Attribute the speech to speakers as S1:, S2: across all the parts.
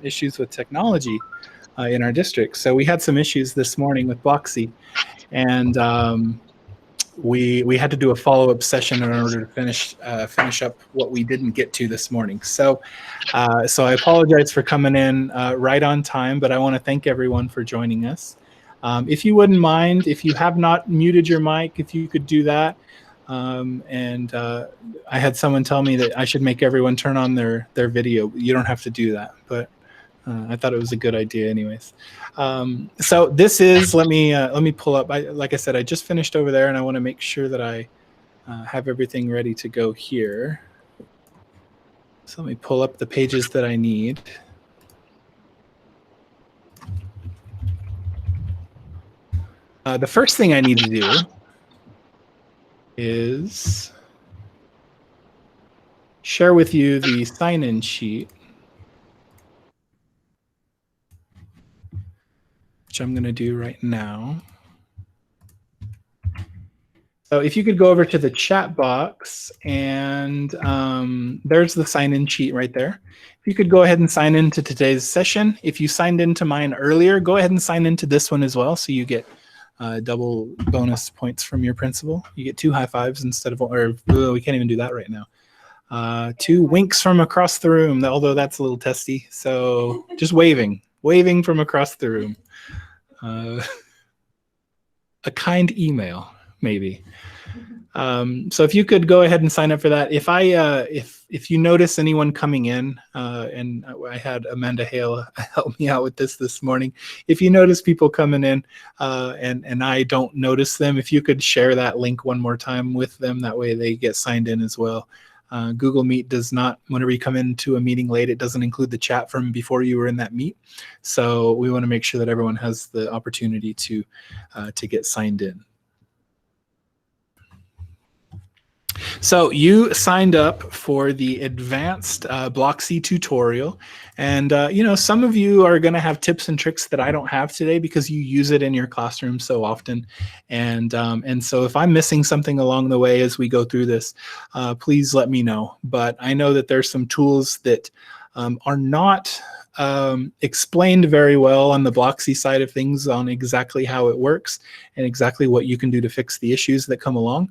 S1: issues with technology in our district. So we had some issues this morning with Blocksi, and we had to do a follow-up session in order to finish up what we didn't get to this morning. So so I apologize for coming in right on time, but I want to thank everyone for joining us. If you wouldn't mind, if you have not muted your mic, if you could do that. I had someone tell me that I should make everyone turn on their video. You don't have to do that, but I thought it was a good idea anyways. So this is, let me pull up. Like I said, I just finished over there, and I want to make sure that I have everything ready to go here. So let me pull up the pages that I need. The first thing I need to do is share with you the sign-in sheet, which I'm going to do right now. So if you could go over to the chat box, and there's the sign-in sheet right there. If you could go ahead and sign into today's session. If you signed into mine earlier, go ahead and sign into this one as well, so you get double bonus points from your principal. You get 2 high fives instead of, or we can't even do that right now. 2 winks from across the room, although that's a little testy. So just waving from across the room. A kind email, maybe. So if you could go ahead and sign up for that. If you notice anyone coming in, and I had Amanda Hale help me out with this morning. If you notice people coming in and I don't notice them, if you could share that link one more time with them, that way they get signed in as well. Google Meet does not, whenever you come into a meeting late, it doesn't include the chat from before you were in that meet. So we want to make sure that everyone has the opportunity to get signed in. So you signed up for the advanced Blocksi tutorial, and you know, some of you are going to have tips and tricks that I don't have today because you use it in your classroom so often, and so if I'm missing something along the way as we go through this, please let me know. But I know that there's some tools that are not explained very well on the Blocksi side of things on exactly how it works and exactly what you can do to fix the issues that come along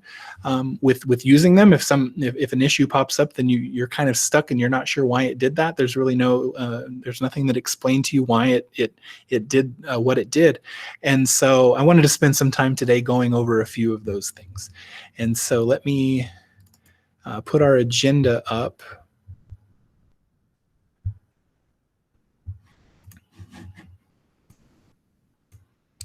S1: with using them. If an issue pops up, then you're kind of stuck and you're not sure why it did that. There's really there's nothing that explained to you why it did what it did. And so I wanted to spend some time today going over a few of those things. And so let me put our agenda up.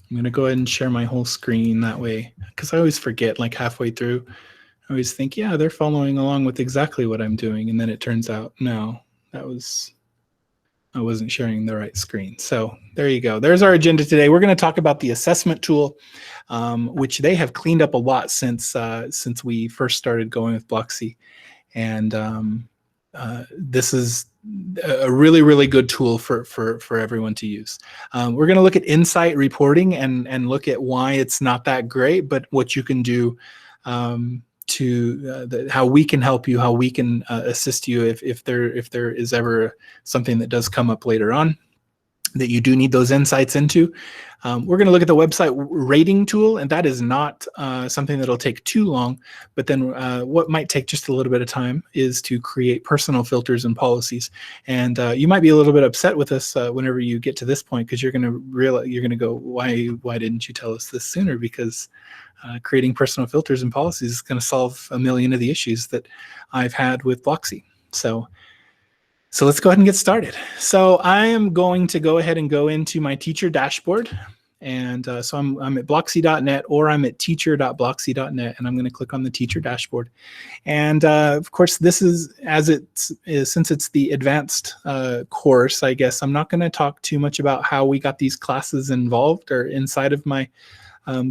S1: I'm going to go ahead and share my whole screen that way, because I always forget, like halfway through. I always think, yeah, they're following along with exactly what I'm doing. And then it turns out, no, I wasn't sharing the right screen. So there you go. There's our agenda today. We're going to talk about the assessment tool, which they have cleaned up a lot since we first started going with Blocksi. And this is a really, really good tool for everyone to use. We're going to look at insight reporting and look at why it's not that great, but what you can do how we can help you, how we can assist you if there is ever something that does come up later on that you do need those insights into. We're going to look at the website rating tool, and that is not something that'll take too long, but then what might take just a little bit of time is to create personal filters and policies. And you might be a little bit upset with us whenever you get to this point, because you're going to realize, you're going to go, why didn't you tell us this sooner? Because creating personal filters and policies is going to solve a million of the issues that I've had with Blocksi. So let's go ahead and get started. So I am going to go ahead and go into my teacher dashboard. And so I'm at Blocksi.net, or I'm at teacher.blocksi.net, and I'm going to click on the teacher dashboard. And of course, this is, since it's the advanced course, I guess I'm not going to talk too much about how we got these classes involved or inside of my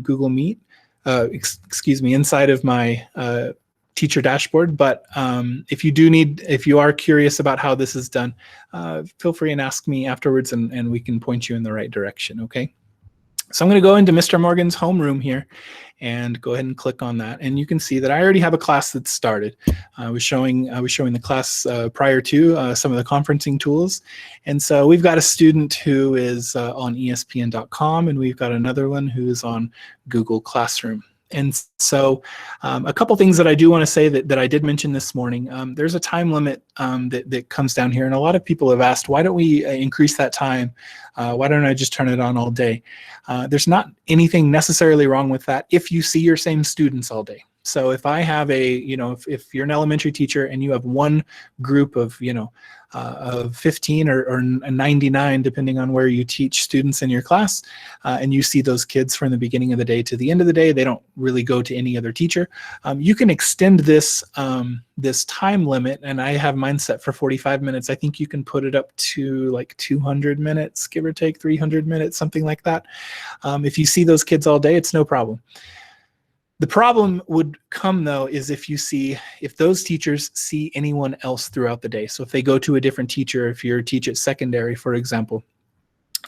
S1: Google Meet, inside of my teacher dashboard. But if you are curious about how this is done, feel free and ask me afterwards, and we can point you in the right direction. Okay. So I'm going to go into Mr. Morgan's homeroom here and go ahead and click on that. And you can see that I already have a class that's started. I was showing the class prior to some of the conferencing tools. And so we've got a student who is on ESPN.com, and we've got another one who's on Google Classroom. And so a couple things that I do want to say that I did mention this morning. There's a time limit that comes down here, and a lot of people have asked, why don't we increase that time? Why don't I just turn it on all day? There's not anything necessarily wrong with that if you see your same students all day. So if I have if you're an elementary teacher and you have one group of, of 15 or 99, depending on where you teach students in your class, and you see those kids from the beginning of the day to the end of the day, they don't really go to any other teacher. You can extend this this time limit, and I have mine set for 45 minutes. I think you can put it up to like 200 minutes, give or take 300 minutes, something like that. If you see those kids all day, it's no problem. The problem would come, though, is if those teachers see anyone else throughout the day. So if they go to a different teacher, if you teach at secondary, for example,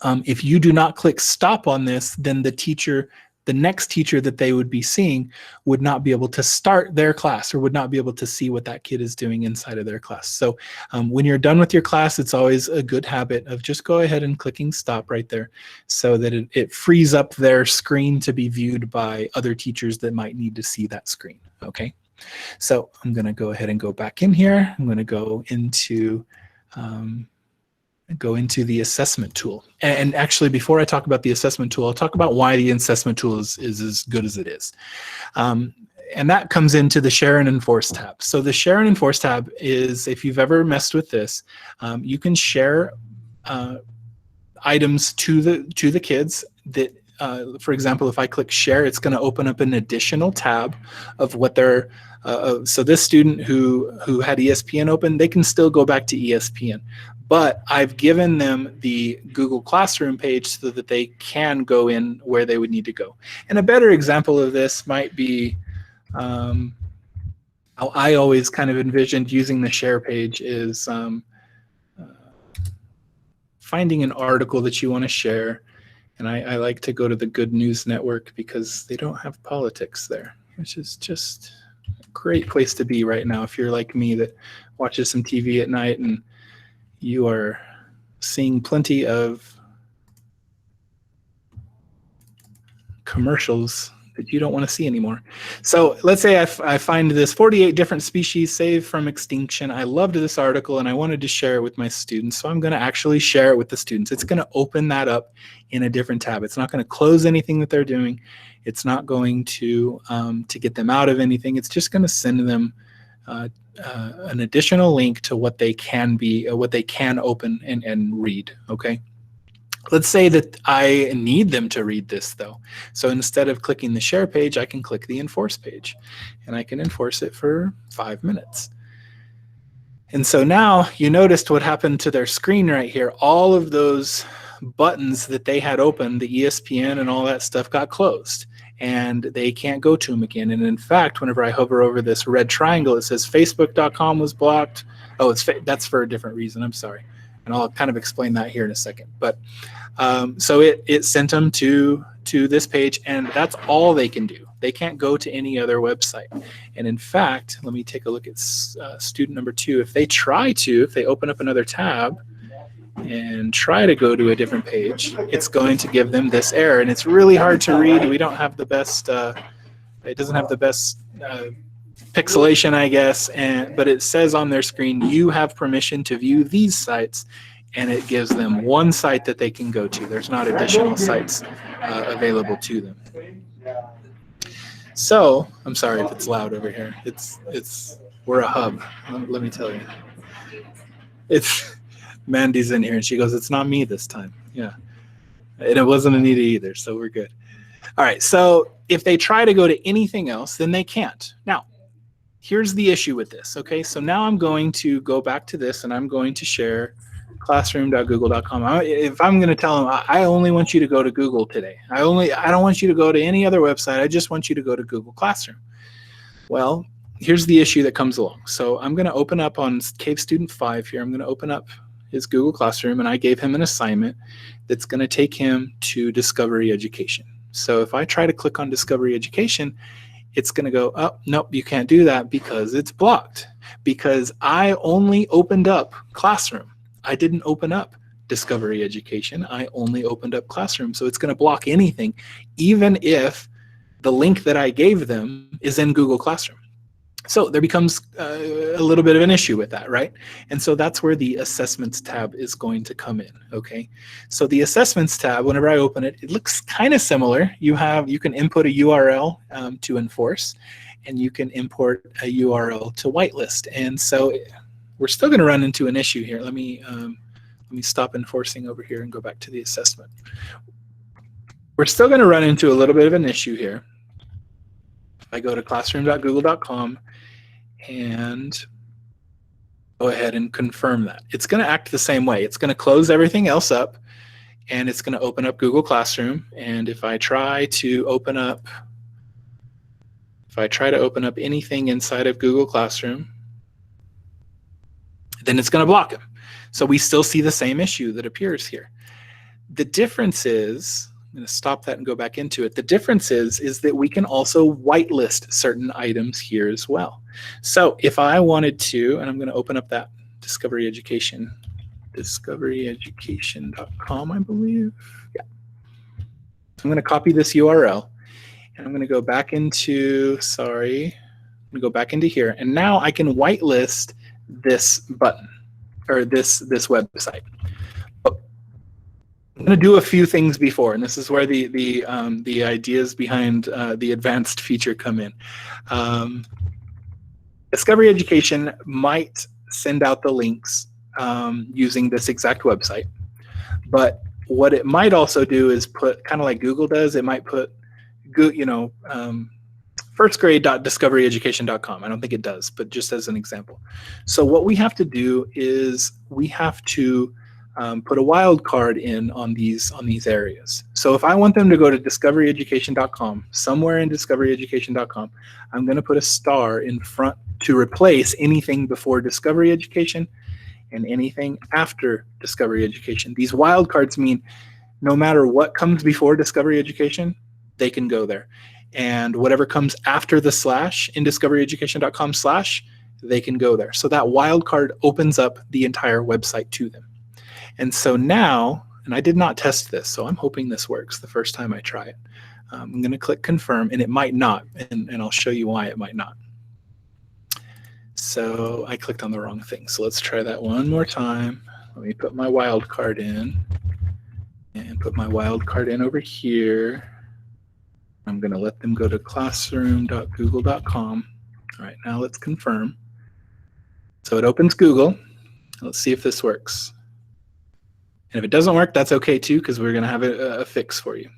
S1: if you do not click stop on this, then the next teacher that they would be seeing would not be able to start their class or would not be able to see what that kid is doing inside of their class. So when you're done with your class, it's always a good habit of just go ahead and clicking stop right there so that it frees up their screen to be viewed by other teachers that might need to see that screen, okay? So I'm gonna go ahead and go back in here. I'm gonna go into the assessment tool. And actually, before I talk about the assessment tool, I'll talk about why the assessment tool is as good as it is. And that comes into the Share and Enforce tab. So the Share and Enforce tab is, if you've ever messed with this, you can share items to the kids that, for example, if I click share, it's going to open up an additional tab of what they're, so this student who had ESPN open, they can still go back to ESPN. But I've given them the Google Classroom page so that they can go in where they would need to go. And a better example of this might be how I always kind of envisioned using the share page is finding an article that you want to share. And I like to go to the Good News Network because they don't have politics there, which is just a great place to be right now if you're like me that watches some TV at night and you are seeing plenty of commercials that you don't want to see anymore. So let's say I find this 48 different species saved from extinction. I loved this article and I wanted to share it with my students. So I'm going to actually share it with the students. It's going to open that up in a different tab. It's not going to close anything that they're doing. It's not going to get them out of anything. It's just going to send them an additional link to what they can open and read, okay? Let's say that I need them to read this though. So instead of clicking the share page, I can click the enforce page and I can enforce it for 5 minutes. And so now you noticed what happened to their screen right here. All of those buttons that they had open, the ESPN and all that stuff, got closed and they can't go to them again. And in fact, whenever I hover over this red triangle, it says facebook.com was blocked. Oh, that's for a different reason. I'm sorry. And I'll kind of explain that here in a second. But so it sent them to this page, and that's all they can do. They can't go to any other website. And in fact, let me take a look at student number 2. If they open up another tab and try to go to a different page, it's going to give them this error. And it's really hard to read. We don't have the best, it doesn't have the best pixelation, I guess, but it says on their screen, you have permission to view these sites, and it gives them one site that they can go to. There's not additional sites available to them. So, I'm sorry if it's loud over here. We're a hub, let me tell you. Mandy's in here, and she goes, it's not me this time. Yeah, and it wasn't Anita either, so we're good. All right, so if they try to go to anything else, then they can't. Now, here's the issue with this, okay? So now I'm going to go back to this, and I'm going to share classroom.google.com. If I'm going to tell them, I only want you to go to Google today. I don't want you to go to any other website. I just want you to go to Google Classroom. Well, here's the issue that comes along. So I'm going to open up on Cave Student 5 here. I'm going to open up his Google Classroom, and I gave him an assignment that's going to take him to Discovery Education. So if I try to click on Discovery Education, it's going to go, oh, nope, you can't do that because it's blocked. Because I only opened up Classroom. I didn't open up Discovery Education. I only opened up Classroom. So it's going to block anything, even if the link that I gave them is in Google Classroom. So there becomes a little bit of an issue with that, right? And so that's where the Assessments tab is going to come in, okay? So the Assessments tab, whenever I open it, it looks kind of similar. You can input a URL to enforce, and you can import a URL to whitelist. And so we're still going to run into an issue here. Let me stop enforcing over here and go back to the assessment. We're still going to run into a little bit of an issue here. If I go to classroom.google.com and go ahead and confirm that, it's going to act the same way. It's going to close everything else up, and it's going to open up Google Classroom. And if I try to open up anything inside of Google Classroom, then it's going to block them. So we still see the same issue that appears here. The difference is, I'm going to stop that and go back into it. The difference is that we can also whitelist certain items here as well. So if I wanted to, and I'm going to open up that Discovery Education, discoveryeducation.com, I believe. Yeah. So I'm going to copy this URL, and I'm going to go back into, I'm going to go back into here, and now I can whitelist this button, or this website. I'm going to do a few things before, and this is where the ideas behind the advanced feature come in. Discovery Education might send out the links using this exact website, but what it might also do is put, kind of like Google does, it might put, firstgrade.discoveryeducation.com. I don't think it does, but just as an example. So what we have to do is we have to put a wildcard in on these areas. So if I want them to go to discoveryeducation.com, somewhere in discoveryeducation.com, I'm going to put a star in front to replace anything before Discovery Education and anything after Discovery Education. These wildcards mean no matter what comes before Discovery Education, they can go there. And whatever comes after the slash in discoveryeducation.com /, they can go there. So that wildcard opens up the entire website to them. And so now, and I did not test this, so I'm hoping this works the first time I try it. I'm going to click confirm, and it might not, and I'll show you why it might not. So I clicked on the wrong thing. So let's try that one more time. Let me put my wildcard in, and put my wildcard in over here. I'm going to let them go to classroom.google.com. All right, now let's confirm. So it opens Google. Let's see if this works. And if it doesn't work, that's okay too, because we're going to have a fix for you.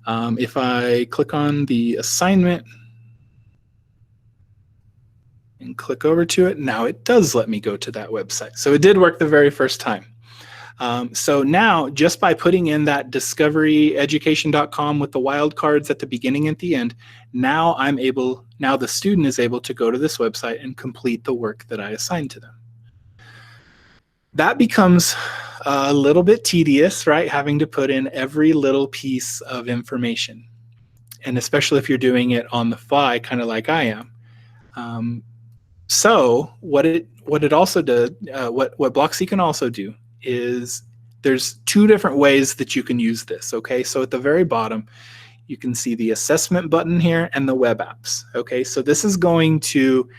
S1: If I click on the assignment and click over to it, now it does let me go to that website. So it did work the very first time. So now, just by putting in that discoveryeducation.com with the wildcards at the beginning and at the end, now the student is able to go to this website and complete the work that I assigned to them. That becomes a little bit tedious, right? Having to put in every little piece of information, and especially if you're doing it on the fly, kind of like I am. So what it also does, what Blocksi can also do is there's two different ways that you can use this. Okay, so at the very bottom, you can see the assessment button here and the web apps. Okay, so this is going to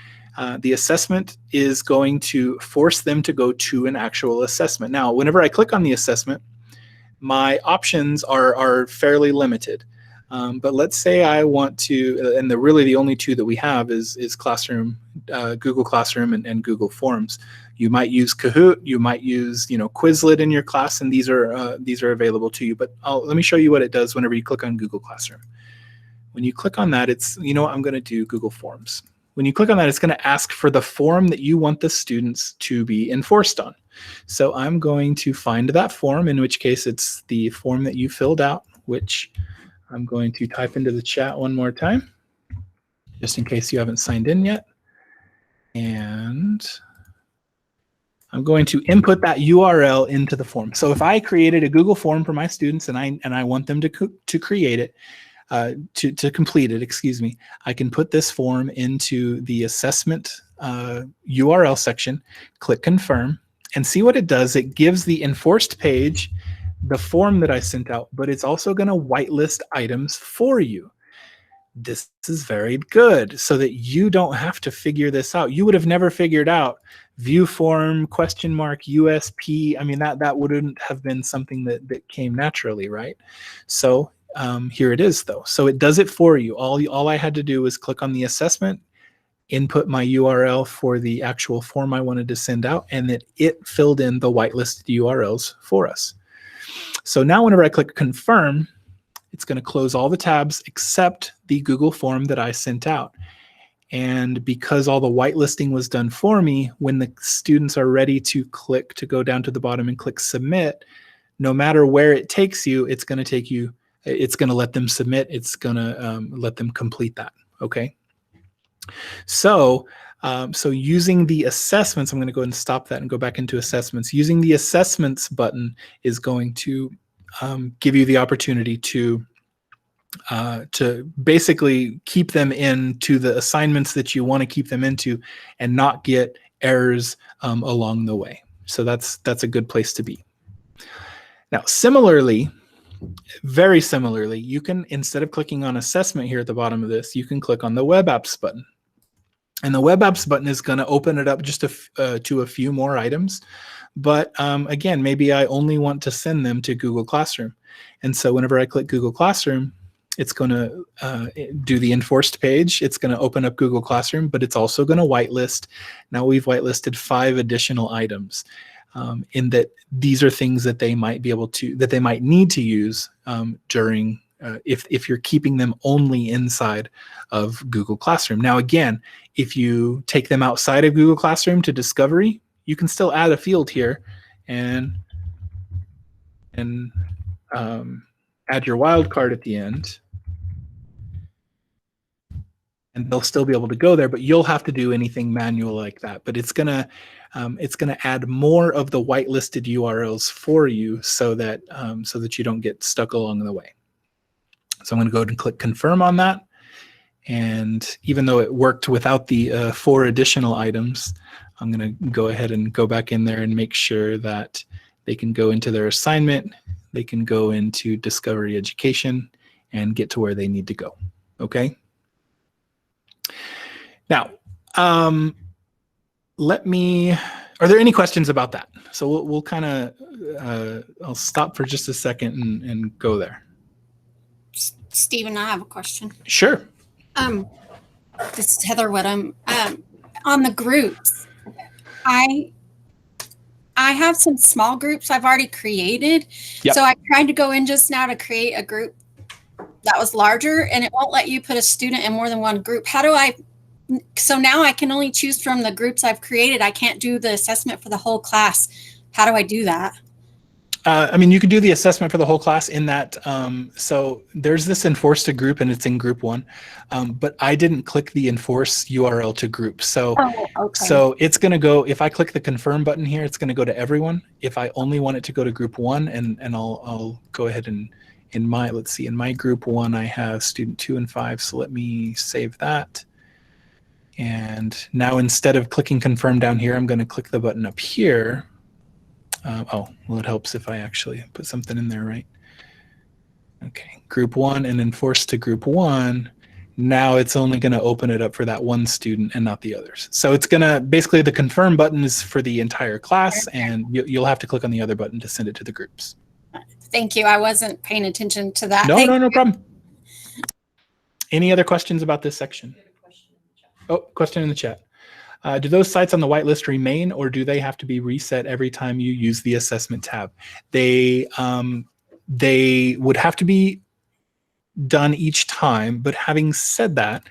S1: the assessment is going to force them to go to an actual assessment. Now, whenever I click on the assessment, my options are fairly limited. But let's say I want to, and really the only two that we have is Classroom, Google Classroom and Google Forms. You might use Kahoot, you might use Quizlet in your class, and these are available to you. But let me show you what it does whenever you click on Google Classroom. When you click on that, it's, I'm going to do Google Forms. When you click on that, it's going to ask for the form that you want the students to be enforced on. So I'm going to find that form, in which case it's the form that you filled out, which I'm going to type into the chat one more time, just in case you haven't signed in yet. And I'm going to input that URL into the form. So if I created a Google form for my students and I want them to create it, to complete it, excuse me, I can put this form into the assessment URL section, click confirm, and see what it does. It gives the enforced page the form that I sent out, but it's also going to whitelist items for you. This is very good so that you don't have to figure this out. You would have never figured out view form, question mark, USP. I mean, that wouldn't have been something that came naturally, right? So here it is though. So it does it for you. All I had to do was click on the assessment, input my URL for the actual form I wanted to send out, and then it filled in the whitelisted URLs for us. So now whenever I click confirm, it's going to close all the tabs except the Google form that I sent out. And because all the whitelisting was done for me, when the students are ready to click to go down to the bottom and click submit, no matter where it takes you, it's going to take you, it's going to let them submit, it's going to let them complete that, okay? So, so using the assessments, I'm going to go ahead and stop that and go back into assessments. Using the assessments button is going to give you the opportunity to basically keep them into the assignments that you want to keep them into and not get errors along the way. So that's a good place to be. Now, similarly, very similarly, you can, instead of clicking on assessment here at the bottom of this, you can click on the web apps button. And the web apps button is going to open it up just to a few more items. But again, maybe I only want to send them to Google Classroom. And so whenever I click Google Classroom, it's going to do the enforced page. It's going to open up Google Classroom, but it's also going to whitelist. Now we've whitelisted 5 additional items in that these are things that they might be able to, that they might need to use during, if you're keeping them only inside of Google Classroom. Now, again, if you take them outside of Google Classroom to Discovery, you can still add a field here and add your wildcard at the end. And they'll still be able to go there, but you'll have to do anything manual like that. But it's gonna add more of the whitelisted URLs for you so that you don't get stuck along the way. So I'm going to go ahead and click confirm on that. And even though it worked without the 4 additional items, I'm going to go ahead and go back in there and make sure that they can go into their assignment, they can go into Discovery Education, and get to where they need to go. Okay. Now, are there any questions about that? So we'll kind of, I'll stop for just a second and go there.
S2: Stephen, I have a question.
S1: Sure.
S2: This is Heather Woodham. On the groups, I have some small groups I've already created. Yep. So I tried to go in just now to create a group that was larger, and it won't let you put a student in more than one group. How do I, so now I can only choose from the groups I've created. I can't do the assessment for the whole class. How do I do that?
S1: I mean, you can do the assessment for the whole class in that. So there's this enforce to group, and it's in group 1. But I didn't click the enforce URL to group. So,
S2: okay.
S1: So it's going to go, if I click the confirm button here, it's going to go to everyone. If I only want it to go to group 1, and I'll go ahead and in my, let's see, in my group 1, I have student 2 and 5. So let me save that. And now instead of clicking confirm down here, I'm going to click the button up here. Oh, well, it helps if I actually put something in there, right? Okay, group 1 and enforce to group 1. Now it's only going to open it up for that one student and not the others. So it's going to, basically the confirm button is for the entire class, and you'll have to click on the other button to send it to the groups.
S2: Thank you. I wasn't paying attention to that.
S1: No problem. Any other questions about this section? Oh, question in the chat. Do those sites on the whitelist remain, or do they have to be reset every time you use the assessment tab? They would have to be done each time, but having said that,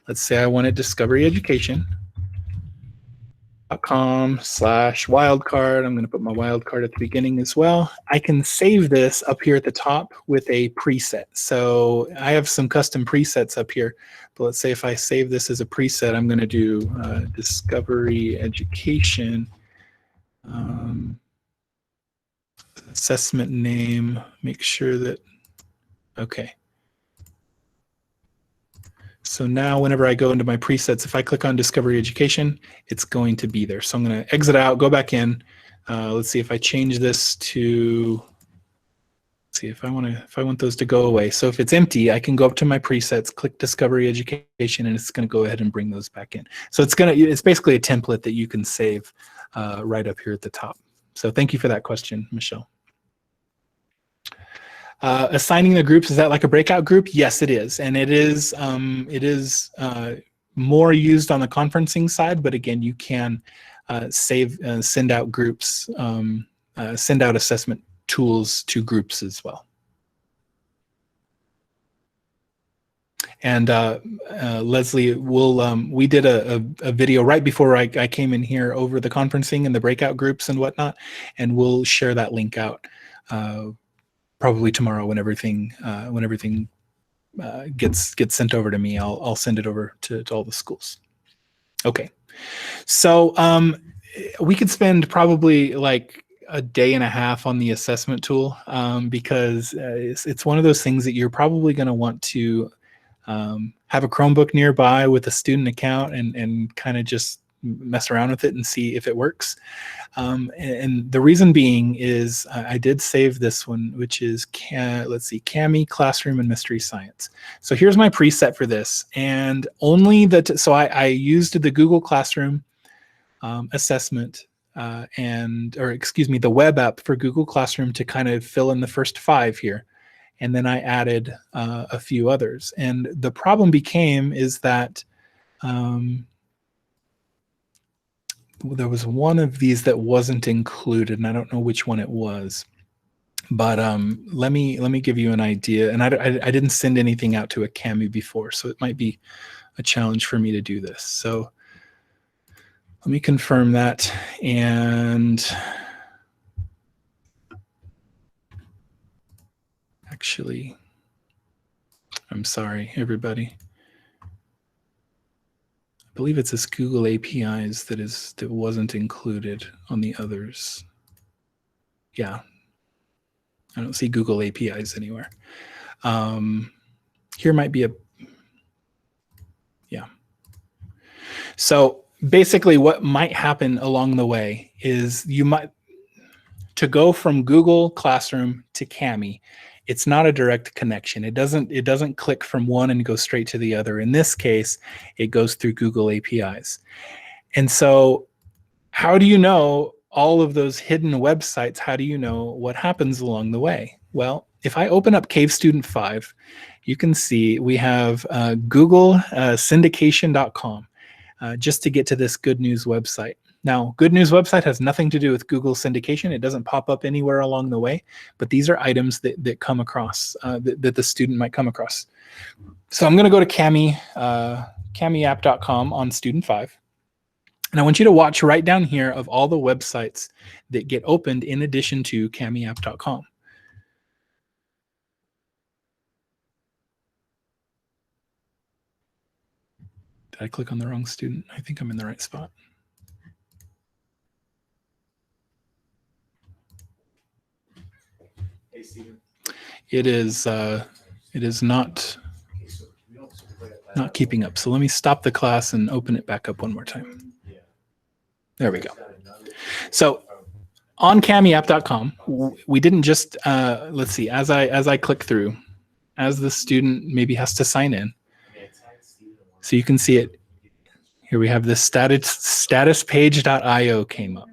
S1: let's say I wanted discoveryeducation.com/wildcard. I'm going to put my wildcard at the beginning as well. I can save this up here at the top with a preset. So I have some custom presets up here. But let's say if I save this as a preset, I'm going to do Discovery Education Assessment name, make sure that, okay. So now whenever I go into my presets, if I click on Discovery Education, it's going to be there. So I'm going to exit out, go back in. Let's see if I change this to, let's see if I want those to go away. So if it's empty, I can go up to my presets, click Discovery Education, and it's going to go ahead and bring those back in. So it's basically a template that you can save right up here at the top. So thank you for that question, Michelle. Assigning the groups, is that like a breakout group? Yes, it is. And it is more used on the conferencing side, but again, you can send out groups, send out assessment tools to groups as well. And Leslie, we did a video right before I came in here over the conferencing and the breakout groups and whatnot, and we'll share that link out probably tomorrow when everything gets sent over to me. I'll send it over to all the schools. Okay, so we could spend probably like a day and a half on the assessment tool because it's one of those things that you're probably going to want to have a Chromebook nearby with a student account and kind of just mess around with it and see if it works. And the reason being is I did save this one, which is, let's see, Kami, Classroom, and Mystery Science. So here's my preset for this. And only that, so I used the Google Classroom assessment the web app for Google Classroom to kind of fill in the first 5 here. And then I added a few others. And the problem is that there was one of these that wasn't included, and I don't know which one it was. But let me give you an idea. And I didn't send anything out to a Kami before, so it might be a challenge for me to do this. So let me confirm that. And actually, I'm sorry, everybody. I believe it's this Google APIs that wasn't included on the others. Yeah, I don't see Google APIs anywhere. Here might be yeah. So basically what might happen along the way is to go from Google Classroom to Kami, it's not a direct connection. It doesn't click from one and go straight to the other. In this case, it goes through Google APIs. And so how do you know all of those hidden websites? How do you know what happens along the way? Well, if I open up Cave Student 5, you can see we have Google syndication.com just to get to this Good News website. Now, Good News website has nothing to do with Google syndication. It doesn't pop up anywhere along the way, but these are items that come across, that the student might come across. So I'm going to go to kamiapp.com on Student 5. And I want you to watch right down here of all the websites that get opened in addition to kamiapp.com. Did I click on the wrong student? I think I'm in the right spot. It is not keeping up. So let me stop the class and open it back up one more time. There we go. So on kamiapp.com, we didn't just let's see, as I click through, as the student maybe has to sign in. So you can see it. Here we have this statuspage.io came up.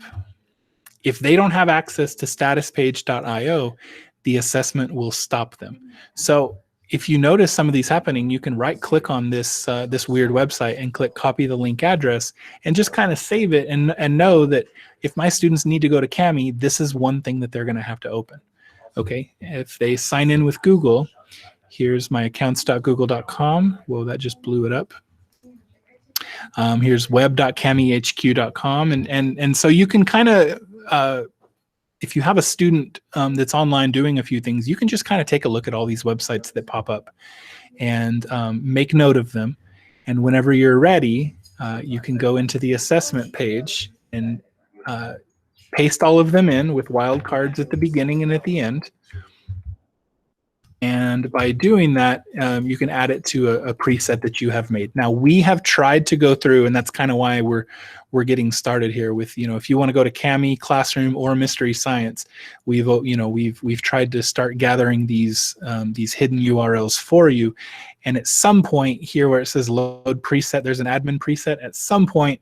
S1: If they don't have access to statuspage.io, the assessment will stop them. So if you notice some of these happening, you can right click on this this weird website and click copy the link address and just kind of save it and know that if my students need to go to Kami, this is one thing that they're going to have to open. Okay, if they sign in with Google, here's my accounts.google.com. Whoa, that just blew it up. Here's web.kamihq.com, and so you can kind of if you have a student that's online doing a few things, you can just kind of take a look at all these websites that pop up and make note of them. And whenever you're ready, you can go into the assessment page and paste all of them in with wildcards at the beginning and at the end. And by doing that, you can add it to a preset that you have made. Now, we have tried to go through, and that's kind of why we're getting started here with, if you want to go to Kami, Classroom, or Mystery Science, we've tried to start gathering these hidden URLs for you. And at some point here where it says load preset, there's an admin preset. At some point,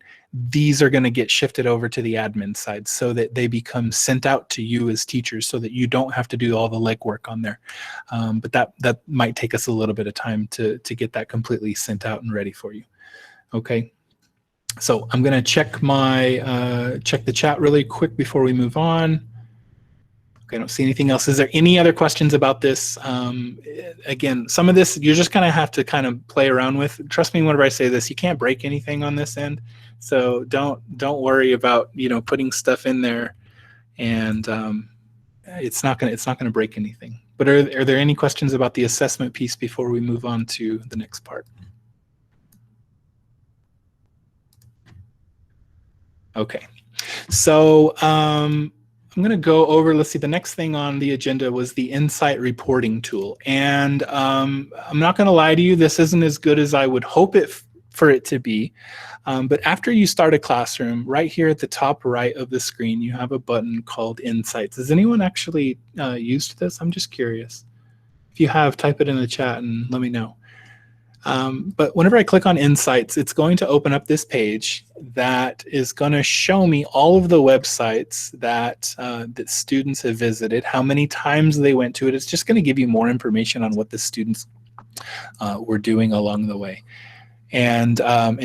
S1: these are going to get shifted over to the admin side so that they become sent out to you as teachers so that you don't have to do all the legwork on there. But that might take us a little bit of time to get that completely sent out and ready for you. Okay. So I'm going to check the chat really quick before we move on. Okay, I don't see anything else. Is there any other questions about this? Again, some of this you're just going to have to kind of play around with. Trust me whenever I say this, you can't break anything on this end. So don't worry about putting stuff in there, and it's not gonna break anything. But are there any questions about the assessment piece before we move on to the next part? Okay, so I'm going to go over, let's see, the next thing on the agenda was the Insight reporting tool. And I'm not going to lie to you, this isn't as good as I would hope for it to be. But after you start a classroom, right here at the top right of the screen, you have a button called Insights. Has anyone actually used this? I'm just curious. If you have, type it in the chat and let me know. But whenever I click on Insights, it's going to open up this page that is going to show me all of the websites that students have visited, how many times they went to it. It's just going to give you more information on what the students were doing along the way. And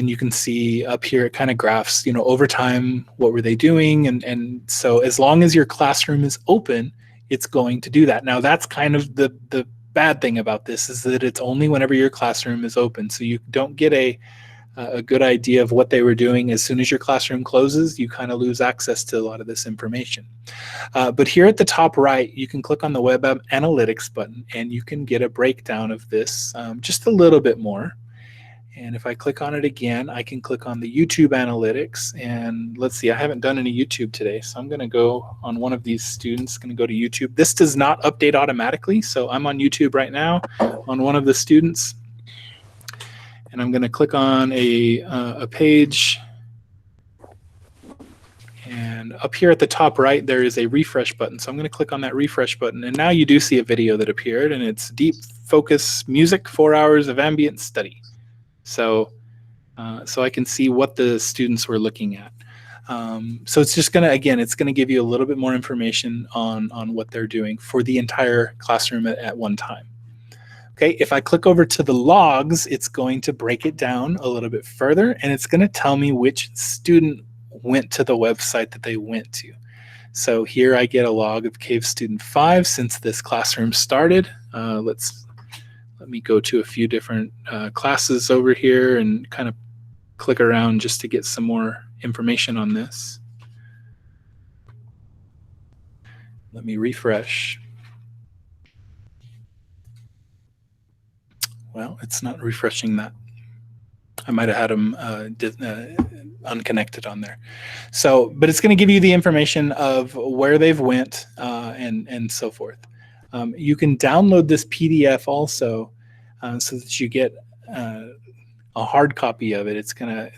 S1: you can see up here, it kind of graphs, over time, what were they doing? And so as long as your classroom is open, it's going to do that. Now, that's kind of the bad thing about this is that it's only whenever your classroom is open. So you don't get a good idea of what they were doing. As soon as your classroom closes, you kind of lose access to a lot of this information. But here at the top right, you can click on the Web Analytics button and you can get a breakdown of this just a little bit more. And if I click on it again, I can click on the YouTube analytics. And let's see, I haven't done any YouTube today. So I'm going to go on one of these students, going to go to YouTube. This does not update automatically. So I'm on YouTube right now on one of the students. And I'm going to click on a page. And up here at the top right, there is a refresh button. So I'm going to click on that refresh button. And now you do see a video that appeared. And it's Deep Focus Music, 4 hours of ambient study. So I can see what the students were looking at. So it's just gonna, again, it's gonna give you a little bit more information on what they're doing for the entire classroom at one time. Okay, if I click over to the logs, it's going to break it down a little bit further, and it's gonna tell me which student went to the website that they went to. So here I get a log of Cave Student 5 since this classroom started. Let me go to a few different classes over here and kind of click around just to get some more information on this. Let me refresh. Well, it's not refreshing that. I might have had them unconnected on there. So, but it's going to give you the information of where they've went and so forth. You can download this PDF also so that you get a hard copy of it. It's gonna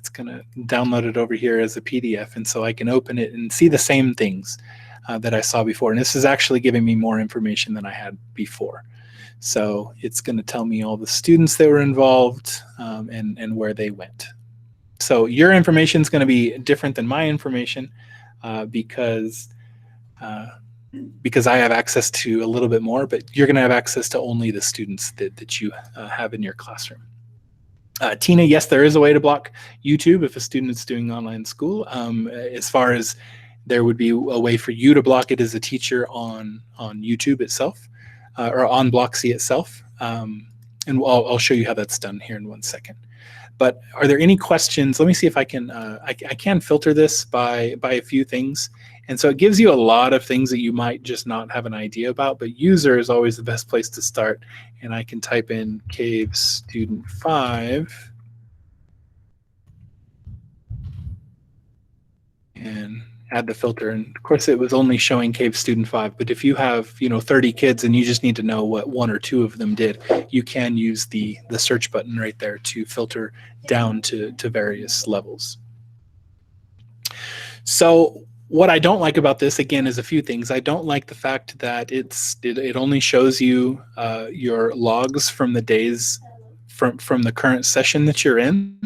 S1: download it over here as a PDF, and so I can open it and see the same things that I saw before. And this is actually giving me more information than I had before. So it's going to tell me all the students that were involved and where they went. So your information is going to be different than my information because I have access to a little bit more, but you're going to have access to only the students that you have in your classroom. Tina, yes, there is a way to block YouTube if a student is doing online school. As far as there would be a way for you to block it as a teacher on YouTube itself or on Blocksi itself. And I'll show you how that's done here in 1 second. But are there any questions? Let me see if I can I can filter this by a few things. And so it gives you a lot of things that you might just not have an idea about, but user is always the best place to start. And I can type in Cave Student 5. And add the filter. And of course, it was only showing Cave Student 5. But if you have 30 kids and you just need to know what 1 or 2 of them did, you can use the search button right there to filter down to various levels. So what I don't like about this, again, is a few things. I don't like the fact that it only shows you your logs from the days from the current session that you're in,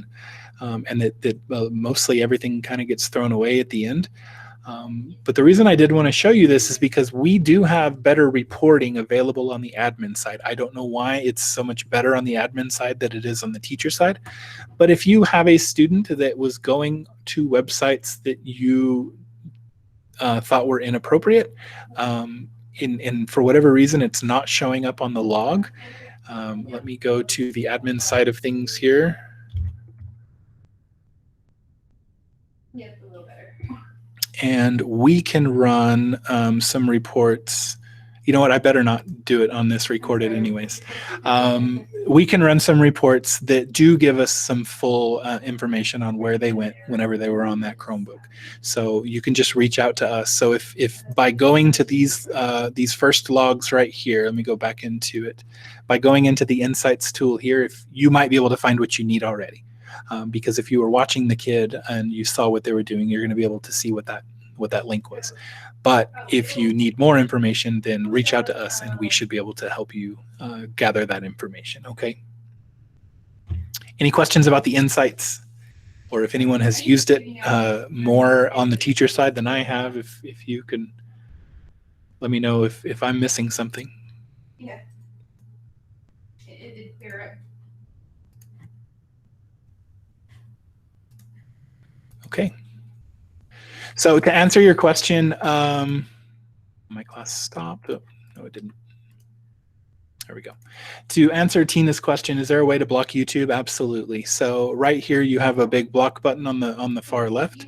S1: and that mostly everything kind of gets thrown away at the end. But the reason I did want to show you this is because we do have better reporting available on the admin side. I don't know why it's so much better on the admin side than it is on the teacher side. But if you have a student that was going to websites that you thought were inappropriate, and for whatever reason it's not showing up on the log, let me go to the admin side of things here. And we can run some reports. You know what? I better not do it on this recorded anyways. We can run some reports that do give us some full information on where they went whenever they were on that Chromebook. So you can just reach out to us. So if by going to these first logs right here, let me go back into it. By going into the Insights tool here, if you might be able to find what you need already. Because if you were watching the kid and you saw what they were doing, you're going to be able to see what that link was. But if you need more information, then reach out to us and we should be able to help you gather that information, okay? Any questions about the Insights? Or if anyone has used it more on the teacher side than I have, if you can let me know if I'm missing something.
S3: Yeah. It did clear up.
S1: Okay. So to answer your question, my class stopped. Oh, no, it didn't. There we go. To answer Tina's question, is there a way to block YouTube? Absolutely. So right here, you have a big block button on the far left.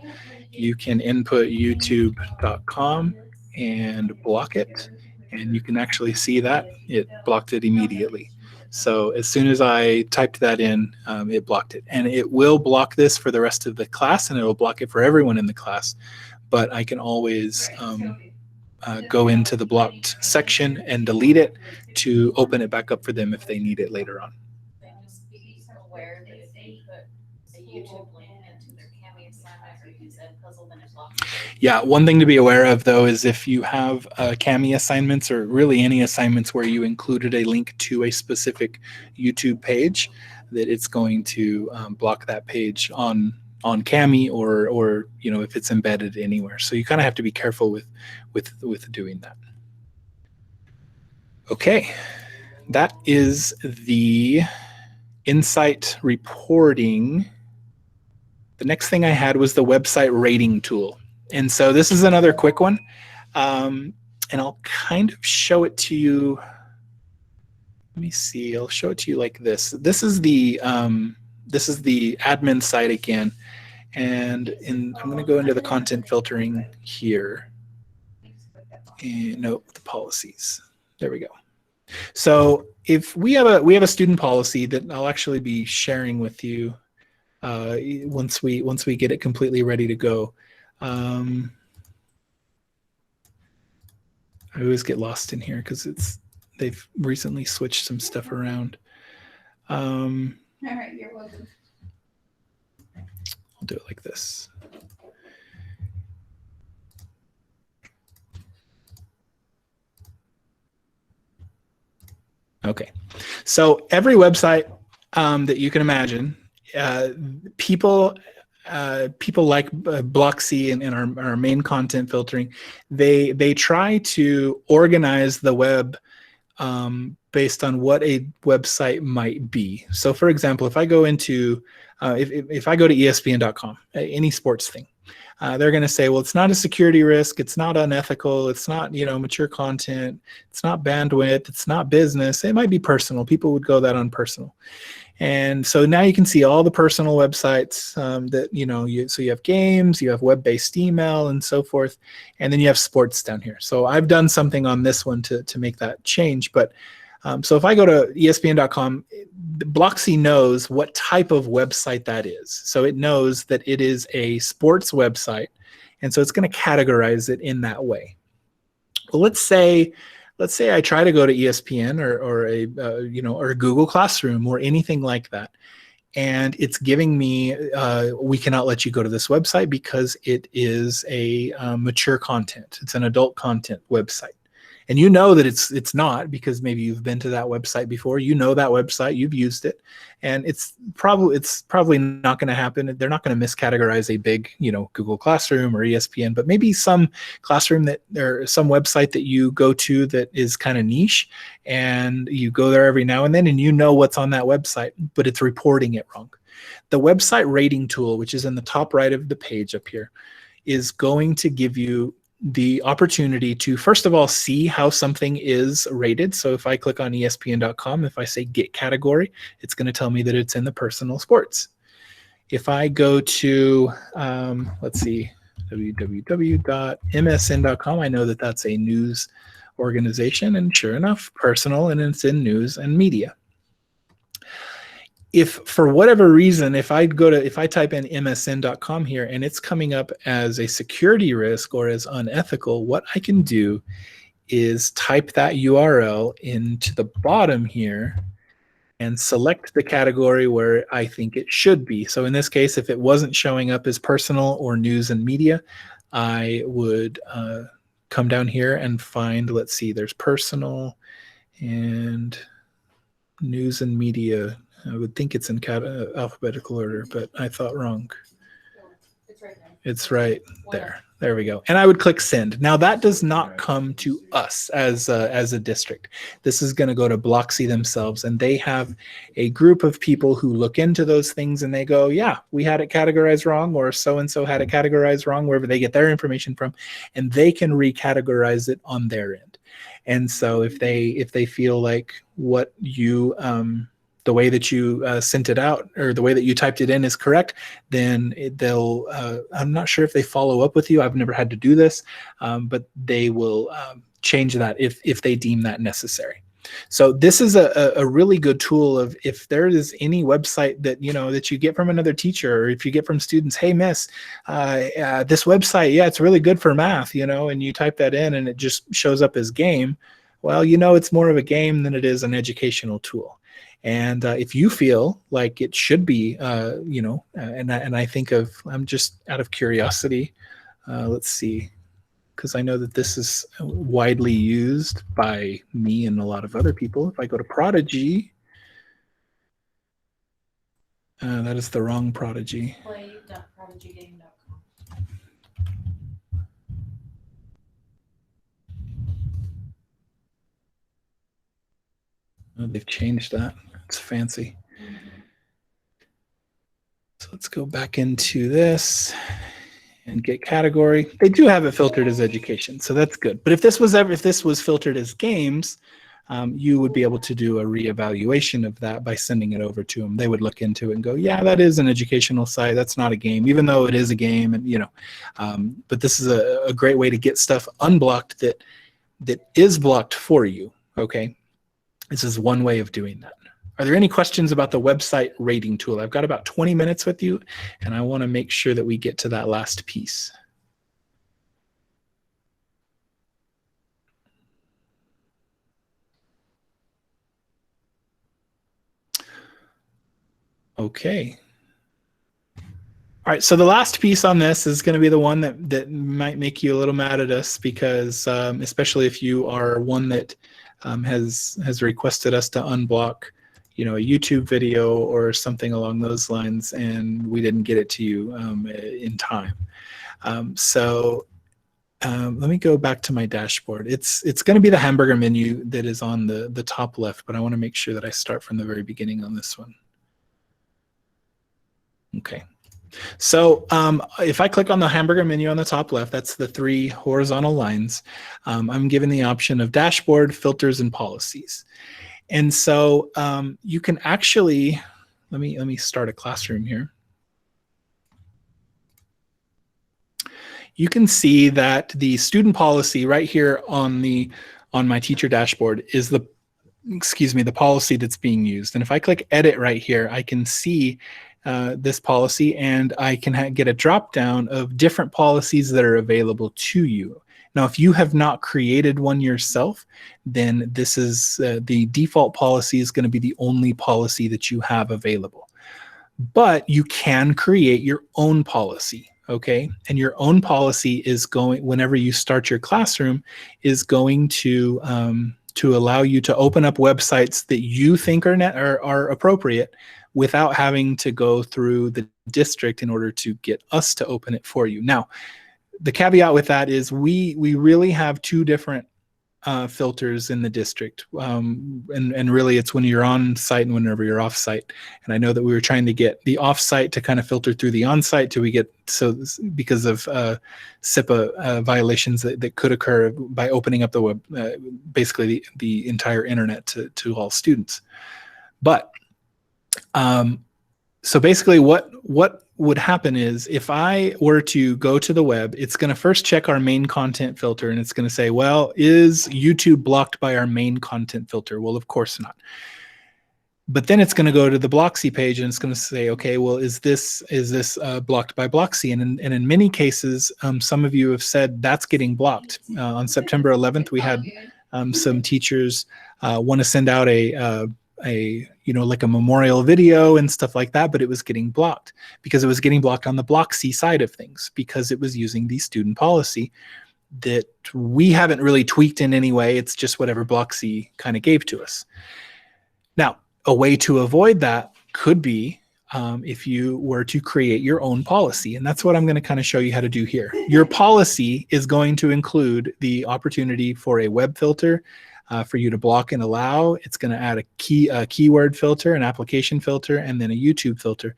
S1: You can input youtube.com and block it, and you can actually see that it blocked it immediately. So as soon as I typed that in, it blocked it. And it will block this for the rest of the class, and it will block it for everyone in the class. But I can always go into the blocked section and delete it to open it back up for them if they need it later on.
S4: Just be aware that if they put a YouTube link into their Cami assignment or use Ed Puzzle, then it's locked.
S1: Yeah, one thing to be aware of though is if you have Cami assignments or really any assignments where you included a link to a specific YouTube page, that it's going to block that page on Cami or if it's embedded anywhere. So you kind of have to be careful with doing that. Okay, that is the Insight reporting. The next thing I had was the website rating tool. And so this is another quick one. And I'll kind of show it to you. Let me see, I'll show it to you like this. This is the admin site again. And I'm going to go into the content filtering here. And no, the policies. There we go. So if we have a student policy that I'll actually be sharing with you once we get it completely ready to go. I always get lost in here because they've recently switched some stuff around.
S3: All right, you're welcome.
S1: I'll do it like this. Okay, so every website that you can imagine, people like Blocksi and our main content filtering, they try to organize the web based on what a website might be. So for example, if I go into if I go to ESPN.com, any sports thing, they're going to say, well, it's not a security risk, it's not unethical, it's not mature content, it's not bandwidth, it's not business, it might be personal. People would go that on personal. And so now you can see all the personal websites that so you have games, you have web-based email and so forth, and then you have sports down here. So I've done something on this one to make that change. But so if I go to ESPN.com, Blocksi knows what type of website that is. So it knows that it is a sports website, And so it's going to categorize it in that way. Well, let's say I try to go to ESPN or a Google Classroom or anything like that, and it's giving me we cannot let you go to this website because it is a mature content. It's an adult content website. And you know that it's not, because maybe you've been to that website before. You know that website, you've used it, and it's probably not going to happen. They're not going to miscategorize a big, Google Classroom or ESPN, but maybe some classroom or some website that you go to that is kind of niche, and you go there every now and then, and you know what's on that website, but it's reporting it wrong. The website rating tool, which is in the top right of the page up here, is going to give you the opportunity to, first of all, see how something is rated. So if I click on ESPN.com, if I say get category, it's going to tell me that it's in the personal sports. If I go to, let's see, www.msn.com, I know that that's a news organization, and sure enough, personal, and it's in news and media. If for whatever reason, if I type in msn.com here and it's coming up as a security risk or as unethical, what I can do is type that URL into the bottom here and select the category where I think it should be. So in this case, if it wasn't showing up as personal or news and media, I would come down here and find, let's see, there's personal and news and media. I would think it's in alphabetical order, but I thought wrong.
S4: It's right there.
S1: It's right there. There we go. And I would click send. Now that does not come to us as a district. This is going to go to Blocksi themselves, and they have a group of people who look into those things, and they go, yeah, we had it categorized wrong, or so-and-so had it categorized wrong, wherever they get their information from, and they can recategorize it on their end. And so if they feel like what you the way that you sent it out, or the way that you typed it in, is correct, then they'll, I'm not sure if they follow up with you. I've never had to do this, but they will change that if they deem that necessary. So this is a really good tool of, if there is any website that, that you get from another teacher, or if you get from students, hey, miss, this website, yeah, it's really good for math, and you type that in and it just shows up as game. Well, it's more of a game than it is an educational tool. And if you feel like it should be, and I think I'm just out of curiosity, let's see, because I know that this is widely used by me and a lot of other people. If I go to Prodigy, that is the wrong Prodigy.
S4: Play.prodigygame.com.
S1: Oh, they've changed that. It's fancy. So let's go back into this and get category. They do have it filtered as education, so that's good. But if this was filtered as games, you would be able to do a reevaluation of that by sending it over to them. They would look into it and go, yeah, that is an educational site. That's not a game, even though it is a game. And but this is a great way to get stuff unblocked that is blocked for you. Okay, this is one way of doing that. Are there any questions about the website rating tool? I've got about 20 minutes with you, and I want to make sure that we get to that last piece. Okay. All right, so the last piece on this is going to be the one that might make you a little mad at us, because especially if you are one that has requested us to unblock a YouTube video or something along those lines, and we didn't get it to you in time. Let me go back to my dashboard. It's going to be the hamburger menu that is on the top left, but I want to make sure that I start from the very beginning on this one. Okay. So if I click on the hamburger menu on the top left, that's the 3 horizontal lines. I'm given the option of dashboard, filters, and policies. And so you can actually, let me start a classroom here. You can see that the student policy right here on my teacher dashboard is the policy that's being used. And if I click edit right here, I can see this policy, and I can get a drop down of different policies that are available to you. Now, if you have not created one yourself, then this is the default policy is going to be the only policy that you have available. But you can create your own policy, okay? And your own policy is going, whenever you start your classroom, is going to allow you to open up websites that you think are appropriate without having to go through the district in order to get us to open it for you. Now, the caveat with that is we really have two different filters in the district, and really it's when you're on site and whenever you're off site. And I know that we were trying to get the off site to kind of filter through the on site till we get, so because of SIPA violations that could occur by opening up the web, basically the entire internet to all students. But so basically what would happen is if I were to go to the web, it's going to first check our main content filter, and it's going to say, well, is YouTube blocked by our main content filter? Well, of course not. But then it's going to go to the Blocksi page, and it's going to say, okay, well, is this blocked by Blocksi? And in many cases, some of you have said that's getting blocked. On September 11th, we had some teachers want to send out a like a memorial video and stuff like that, but it was getting blocked because it was getting blocked on the Blocksi side of things because it was using the student policy that we haven't really tweaked in any way. It's just whatever Blocksi kind of gave to us. Now, a way to avoid that could be if you were to create your own policy, and that's what I'm going to kind of show you how to do here. Your policy is going to include the opportunity for a web filter, for you to block and allow. It's going to add a keyword filter, an application filter, and then a YouTube filter.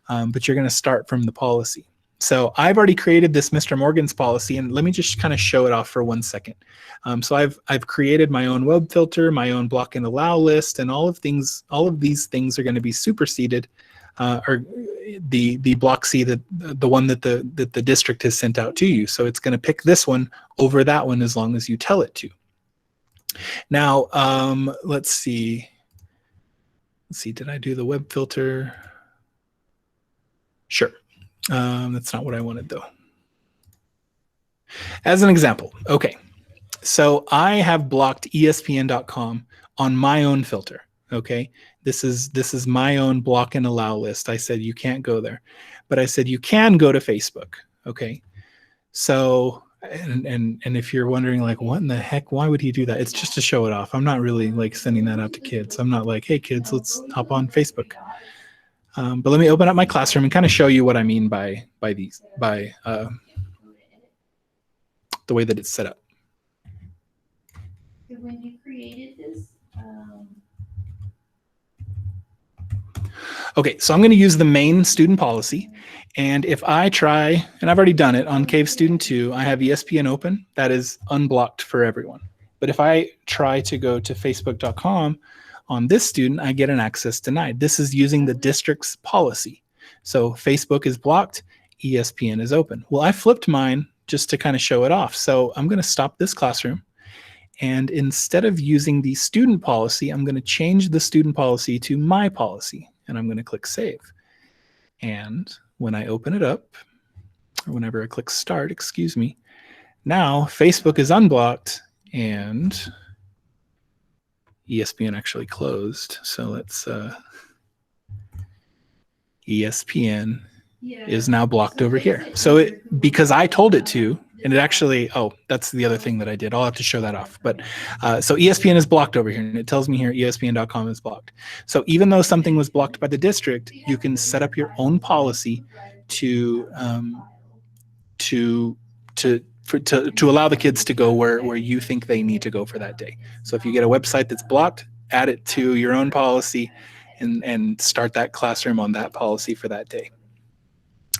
S1: But you're going to start from the policy. So I've already created this Mr. Morgan's policy, and let me just kind of show it off for 1 second. So I've created my own web filter, my own block and allow list, and all of these things are going to be superseded, or the Blocksi, the one that the district has sent out to you. So it's going to pick this one over that one as long as you tell it to. Now, let's see. Did I do the web filter? Sure. That's not what I wanted, though. As an example, okay. So I have blocked ESPN.com on my own filter, okay? This is my own block and allow list. I said you can't go there. But I said you can go to Facebook, okay? So... And if you're wondering, like, what in the heck, why would he do that? It's just to show it off. I'm not really like sending that out to kids. I'm not like, hey kids, let's hop on Facebook. But let me open up my classroom and kind of show you what I mean by the way that it's set up.
S4: When you created this,
S1: okay, so I'm going to use the main student policy. And if I try, and I've already done it on Cave Student 2, I have ESPN open. That is unblocked for everyone. But if I try to go to facebook.com on this student, I get an access denied. This is using the district's policy. So Facebook is blocked, ESPN is open. Well, I flipped mine just to kind of show it off. So I'm going to stop this classroom. And instead of using the student policy, I'm going to change the student policy to my policy. And I'm going to click save. And when I open it up, or whenever I click start, excuse me, now Facebook is unblocked and ESPN actually closed. So let's, ESPN is now blocked over here. So because I told it to, and it actually, oh, that's the other thing that I did. I'll have to show that off. But so ESPN is blocked over here, and it tells me here ESPN.com is blocked. So even though something was blocked by the district, you can set up your own policy to allow the kids to go where you think they need to go for that day. So if you get a website that's blocked, add it to your own policy and start that classroom on that policy for that day.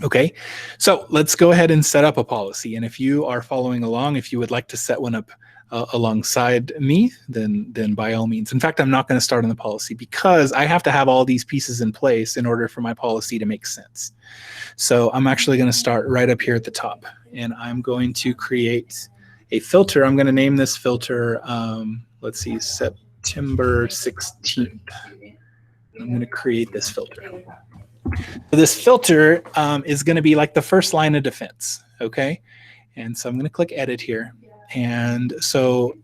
S1: Okay, so let's go ahead and set up a policy. And if you are following along, if you would like to set one up alongside me, then by all means. In fact, I'm not going to start on the policy because I have to have all these pieces in place in order for my policy to make sense. So I'm actually going to start right up here at the top, and I'm going to create a filter. I'm going to name this filter, let's see, September 16th. I'm going to create this filter. So this filter is going to be like the first line of defense, okay? And so I'm going to click edit here. And so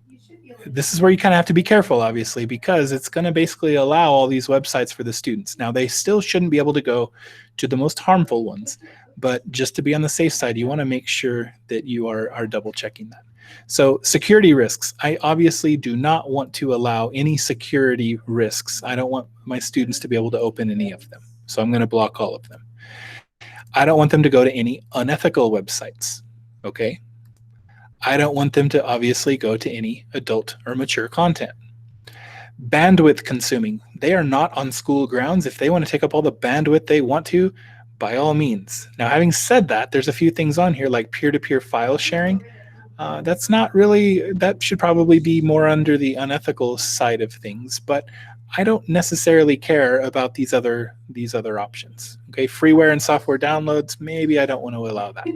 S1: this is where you kind of have to be careful, obviously, because it's going to basically allow all these websites for the students. Now, they still shouldn't be able to go to the most harmful ones, but just to be on the safe side, you want to make sure that you are double checking that. So security risks. I obviously do not want to allow any security risks. I don't want my students to be able to open any of them. So I'm going to block all of them. I don't want them to go to any unethical websites. Okay. I don't want them to obviously go to any adult or mature content. Bandwidth consuming. They are not on school grounds. If they want to take up all the bandwidth they want to, by all means. Now, having said that, there's a few things on here like peer-to-peer file sharing. That's not really, that should probably be more under the unethical side of things, but I don't necessarily care about these other options. Okay, freeware and software downloads, maybe I don't want to allow that.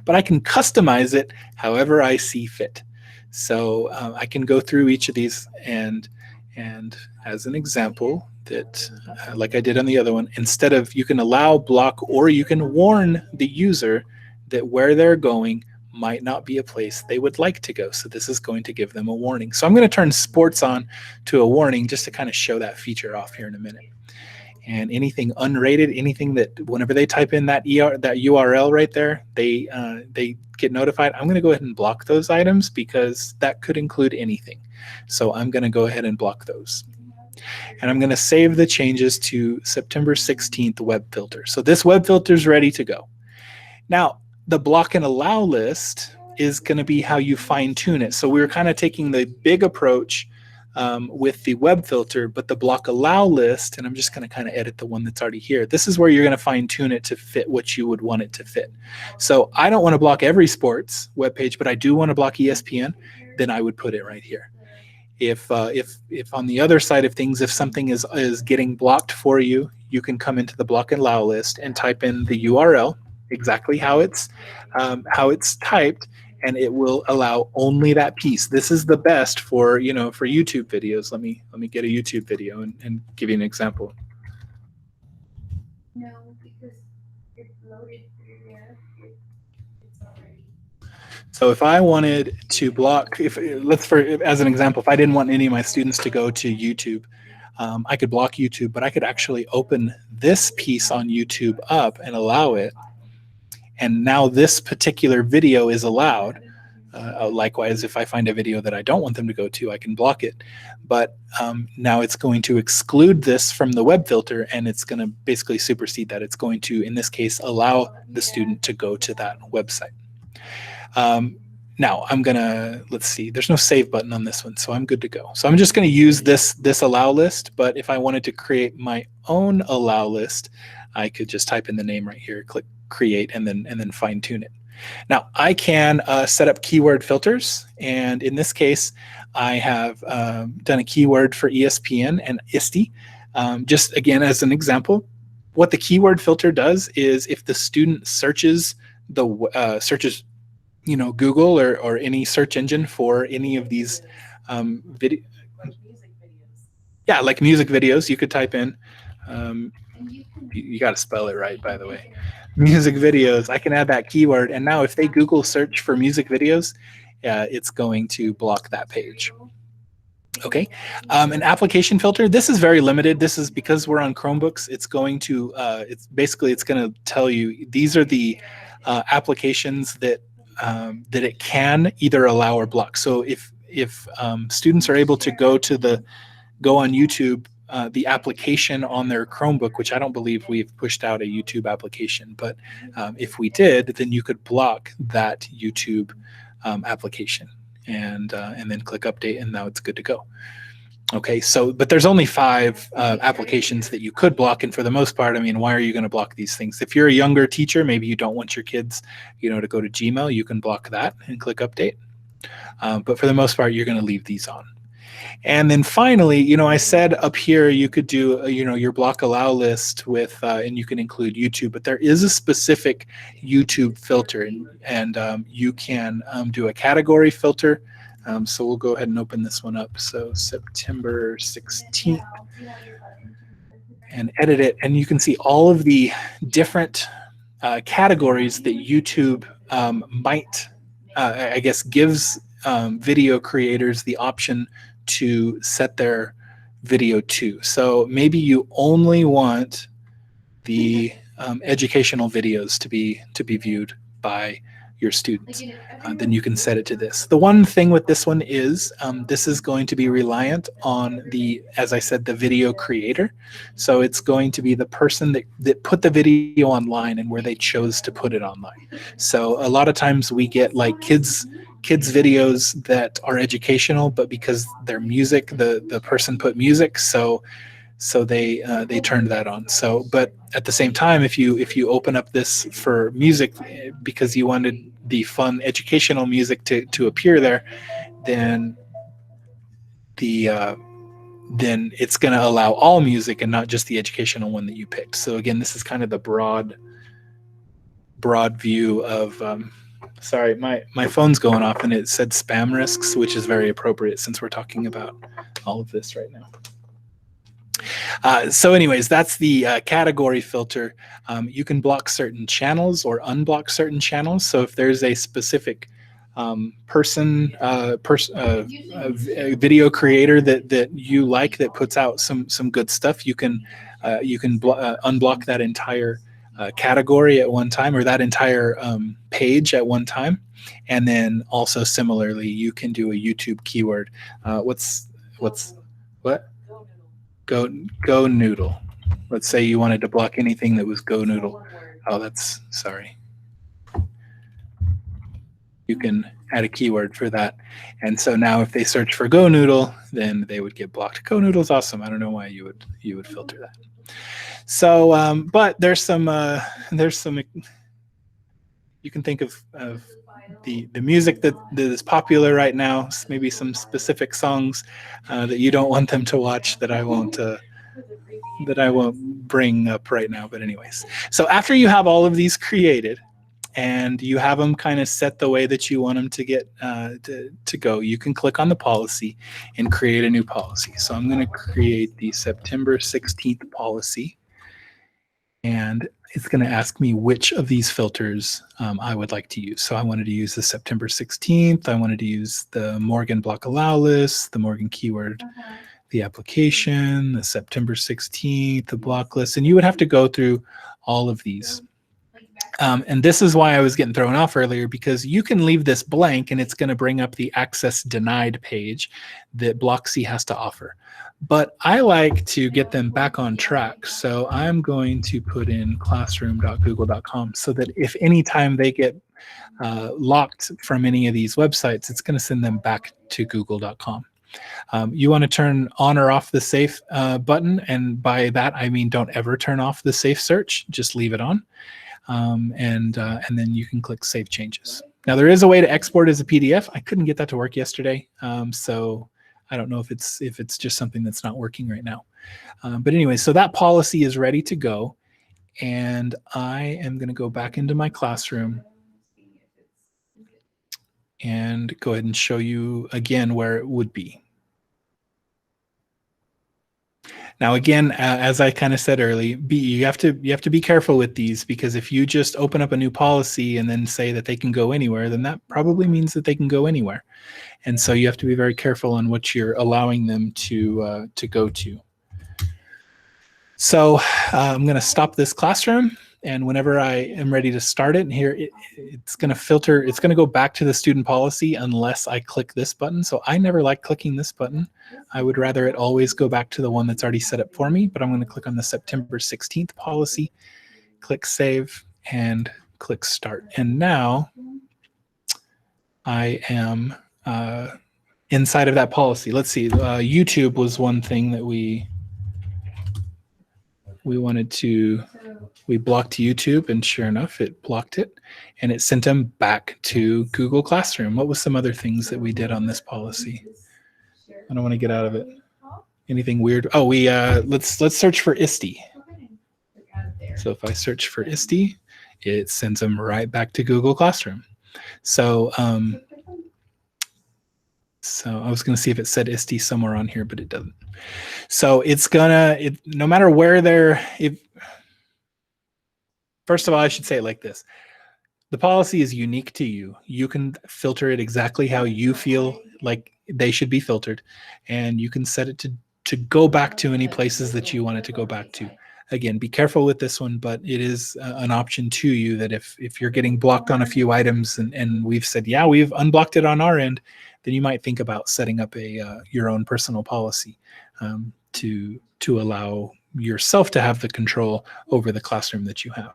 S1: But I can customize it however I see fit. So I can go through each of these and as an example that like I did on the other one, instead of you can allow, block, or you can warn the user that where they're going might not be a place they would like to go. So this is going to give them a warning. So I'm going to turn sports on to a warning just to kind of show that feature off here in a minute. And anything unrated, anything that whenever they type in that URL right there, they get notified. I'm going to go ahead and block those items because that could include anything. So I'm going to go ahead and block those. And I'm going to save the changes to September 16th web filter. So this web filter is ready to go. Now, the block and allow list is going to be how you fine tune it. So we're kind of taking the big approach with the web filter, but the block allow list, and I'm just going to kind of edit the one that's already here. This is where you're going to fine tune it to fit what you would want it to fit. So I don't want to block every sports web page, but I do want to block ESPN, then I would put it right here. If on the other side of things, if something is getting blocked for you, you can come into the block and allow list and type in the URL, exactly how it's typed, and it will allow only that piece. This is the best for, for YouTube videos. Let me get a YouTube video and give you an example.
S3: No, because it's loaded through there. It's already.
S1: So if I wanted to block, as an example, if I didn't want any of my students to go to YouTube, I could block YouTube, but I could actually open this piece on YouTube up and allow it. And now this particular video is allowed. Likewise, if I find a video that I don't want them to go to, I can block it. But now it's going to exclude this from the web filter, and it's going to basically supersede that. It's going to, in this case, allow the student to go to that website. Now I'm going to, let's see, there's no save button on this one, so I'm good to go. So I'm just going to use this allow list, but if I wanted to create my own allow list, I could just type in the name right here, click create, and then fine tune it. Now I can set up keyword filters, and in this case I have done a keyword for ESPN and ISTE. Just again as an example, what the keyword filter does is if the student searches Google or any search engine for any of these video, yeah, like music videos, you could type in. You got to spell it right, by the way. Music videos, I can add that keyword, and now if they Google search for music videos, it's going to block that page. Okay, an application filter, this is very limited. This is because we're on Chromebooks, it's going to, it's going to tell you these are the applications that it can either allow or block. So if students are able to go on YouTube, the application on their Chromebook, which I don't believe we've pushed out a YouTube application, but if we did, then you could block that YouTube application and then click update, and now it's good to go. Okay, so but there's only 5 applications that you could block, and for the most part, I mean, why are you going to block these things? If you're a younger teacher, maybe you don't want your kids, to go to Gmail, you can block that and click update. But for the most part, you're going to leave these on. And then finally, I said up here you could do, your block allow list with, and you can include YouTube, but there is a specific YouTube filter, and you can do a category filter. So we'll go ahead and open this one up. So September 16th, and edit it, and you can see all of the different categories that YouTube might, I guess, gives video creators the option to set their video to. So maybe you only want the educational videos to be viewed by your students. Then you can set it to this. The one thing with this one is this is going to be reliant on the, as I said, the video creator. So it's going to be the person that put the video online and where they chose to put it online. So a lot of times we get like kids videos that are educational, but because they're music, the person put music, so they turned that on. So, but at the same time, if you open up this for music because you wanted the fun educational music to appear there, then then it's going to allow all music and not just the educational one that you picked. So again, this is kind of the broad view of. Sorry, my phone's going off and it said spam risks, which is very appropriate since we're talking about all of this right now. So anyways, that's the category filter. You can block certain channels or unblock certain channels. So if there's a specific video creator that you like that puts out some good stuff, you can unblock that entire category at one time, or that entire page at one time. And then also similarly, you can do a YouTube keyword. What? Go noodle. Let's say you wanted to block anything that was go noodle. Oh, that's sorry. You can add a keyword for that. And so now if they search for go noodle, then they would get blocked. Go noodle's awesome. I don't know why you would filter that. So, but there's some you can think of the music that is popular right now, maybe some specific songs that you don't want them to watch that I won't bring up right now. But anyways, so after you have all of these created and you have them kind of set the way that you want them to get to go, you can click on the policy and create a new policy. So I'm going to create the September 16th policy, and it's going to ask me which of these filters I would like to use. So I wanted to use the September 16th. I wanted to use the Morgan block allow list, the Morgan keyword, the application, the September 16th, the block list. And you would have to go through all of these. And this is why I was getting thrown off earlier, because you can leave this blank and it's going to bring up the access denied page that Blocksi has to offer. But I like to get them back on track. So I'm going to put in classroom.google.com so that if anytime they get locked from any of these websites, it's going to send them back to google.com. You want to turn on or off the safe button. And by that, I mean, don't ever turn off the safe search, just leave it on. And then you can click Save Changes. Now there is a way to export as a PDF. I couldn't get that to work yesterday, so I don't know if it's just something that's not working right now. But anyway, so that policy is ready to go, and I am going to go back into my classroom and go ahead and show you again where it would be. Now, again, as I kind of said earlier, you have to be careful with these, because if you just open up a new policy and then say that they can go anywhere, then that probably means that they can go anywhere. And so you have to be very careful on what you're allowing them to go to. So I'm going to stop this classroom, and whenever I am ready to start it, here it's going to filter. It's going to go back to the student policy unless I click this button. So I never like clicking this button. I would rather it always go back to the one that's already set up for me, but I'm going to click on the September 16th policy, click Save, and click Start. And now I am inside of that policy. Let's see, YouTube was one thing that we wanted to, we blocked YouTube, and sure enough, it blocked it, and it sent them back to Google Classroom. What was some other things that we did on this policy? I don't want to get out of it. Anything weird? Oh, we let's search for ISTE. So if I search for ISTE, it sends them right back to Google Classroom. So So I was going to see if it said ISTE somewhere on here, but it doesn't. So it's gonna, no matter where first of all, I should say it like this. The policy is unique to you. You can filter it exactly how you feel like they should be filtered. And you can set it to go back to any places that you want it to go back to. Again, be careful with this one, but it is an option to you that if you're getting blocked on a few items and we've said, yeah, we've unblocked it on our end, then you might think about setting up your own personal policy to allow yourself to have the control over the classroom that you have.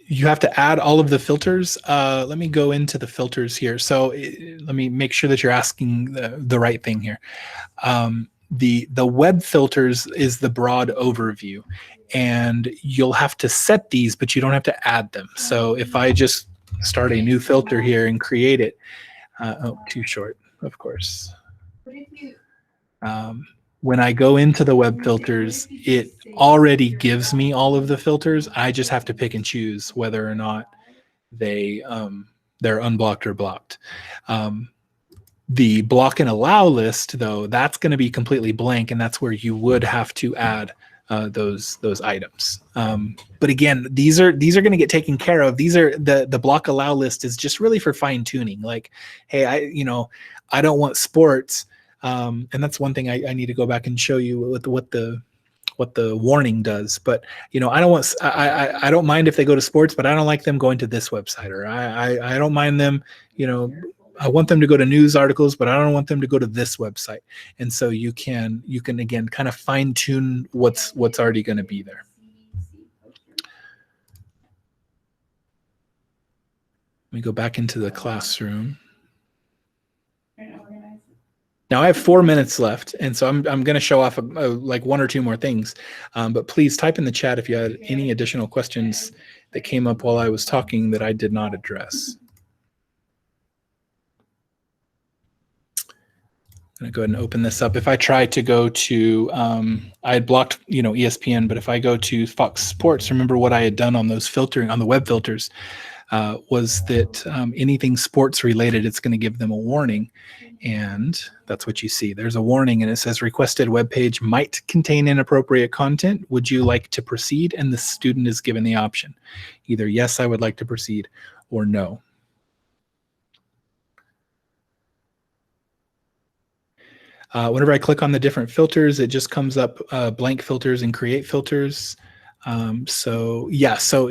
S1: You have to add all of the filters. Let me go into the filters here. So let me make sure that you're asking the right thing here. The web filters is the broad overview, and you'll have to set these, but you don't have to add them. So if I just start a new filter here and create it, oh, too short, of course. When I go into the web filters, it already gives me all of the filters. I just have to pick and choose whether or not they're unblocked or blocked. The block and allow list, though, that's going to be completely blank, and that's where you would have to add those items. But again, these are going to get taken care of. These are the block allow list is just really for fine tuning. Like, hey, I don't want sports. And that's one thing I need to go back and show you what the warning does. But I don't mind if they go to sports, but I don't like them going to this website, or I don't mind them, I want them to go to news articles, but I don't want them to go to this website. And so you can again kind of fine tune what's already going to be there. Let me go back into the classroom. Now I have 4 minutes left, and so I'm going to show off like one or two more things. But please type in the chat if you had any additional questions that came up while I was talking that I did not address. I'm going to go ahead and open this up. If I try to go to, I had blocked, ESPN, but if I go to Fox Sports, remember what I had done on those filtering, on the web filters, was that anything sports related, it's going to give them a warning. And that's what you see. There's a warning, and it says requested web page might contain inappropriate content. Would you like to proceed? And the student is given the option. Either yes, I would like to proceed, or no. Whenever I click on the different filters, it just comes up blank filters and create filters. So